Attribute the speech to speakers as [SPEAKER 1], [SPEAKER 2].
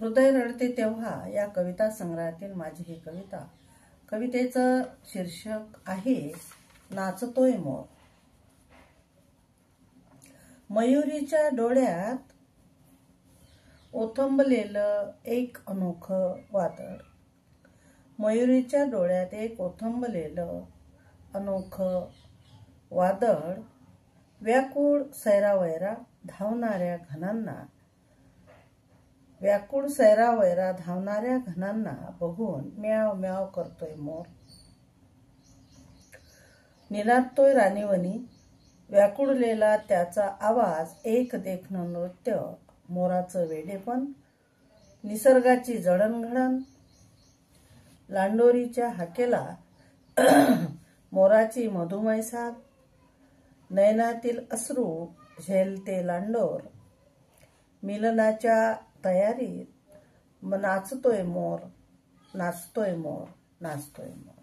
[SPEAKER 1] हृदय रडते तेव्हा या कविता संग्रहातील माझी ही कविता. कवितेचं शीर्षक आहे नाचतोय मोर. मयुरीच्या डोळ्यात ओथंबलेलं एक अनोखं वादळ. मयुरीच्या डोळ्यात एक ओथंबलेलं अनोखं वादळ. व्याकुळ सैरावैरा धावणाऱ्या घनांना, व्याकुळ सैरावैरा धावणाऱ्या घनांना बघून म्याव म्याव करतोय मोर. निनादतोय राणीवनी व्याकुळलेला त्याचा आवाज. एक देखणं नृत्य मोराचं वेडेपण, निसर्गाची जडणघडण. लांडोरीच्या हाकेला मोराची मधुमय साद. नयनातील अश्रू झेलते लांडोर. मिलनाच्या तयारीत नाचतोय मोर, नाचतोय मोर, नाचतोय मोर.